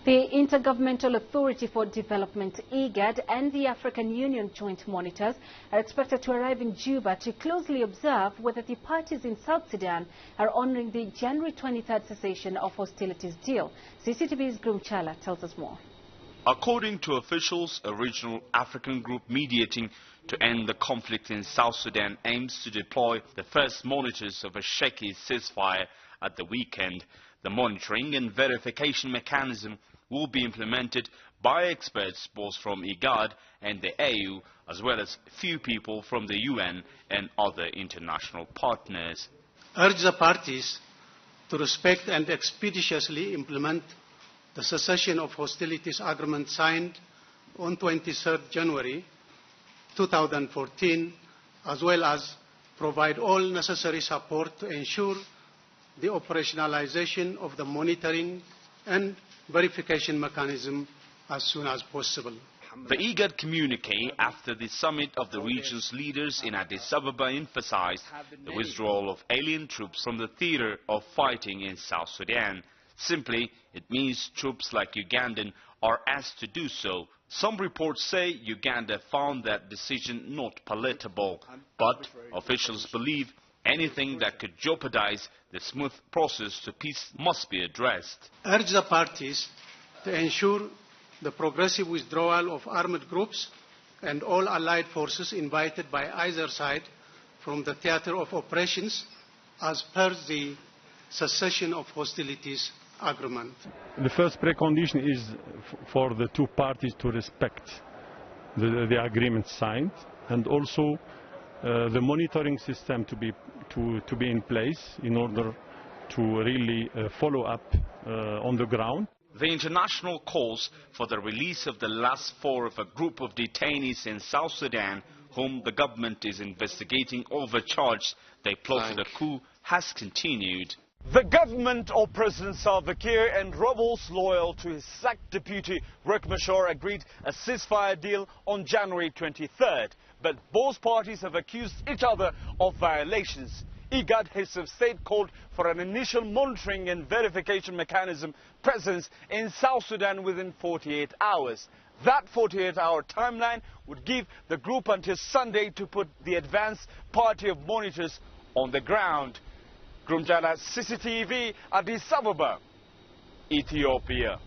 The Intergovernmental Authority for Development, IGAD, and the African Union joint monitors are expected to arrive in Juba to closely observe whether the parties in South Sudan are honoring the January 23rd cessation of hostilities deal. CCTV's Groom Chala tells us more. According to officials, a regional African group mediating to end the conflict in South Sudan aims to deploy the first monitors of a shaky ceasefire at the weekend. The monitoring and verification mechanism will be implemented by experts both from IGAD and the AU, as well as few people from the UN and other international partners. Urge the parties to respect and expeditiously implement the cessation of hostilities agreement signed on 23rd January 2014, as well as provide all necessary support to ensure the operationalization of the monitoring and verification mechanism as soon as possible. The IGAD communique after the summit of the region's leaders in Addis Ababa emphasized the withdrawal of alien troops from the theater of fighting in South Sudan. Simply, it means troops like Ugandan are asked to do so. Some reports say Uganda found that decision not palatable, but officials believe anything that could jeopardize the smooth process to peace must be addressed. Urge the parties to ensure the progressive withdrawal of armed groups and all allied forces invited by either side from the theater of operations as per the cessation of hostilities agreement. The first precondition is for the two parties to respect the agreement signed, and also the monitoring system to be in place in order to really follow up on the ground. The international calls for the release of the last four of a group of detainees in South Sudan whom the government is investigating over charges they plotted a coup has continued. The government of President Salva Kiir and rebels loyal to his sacked deputy Riek Machar agreed a ceasefire deal on January 23rd, but both parties have accused each other of violations. IGAD, heads of state, called for an initial monitoring and verification mechanism presence in South Sudan within 48 hours. That 48-hour timeline would give the group until Sunday to put the advanced party of monitors on the ground. Groom Chala, CCTV, Addis Ababa, Ethiopia.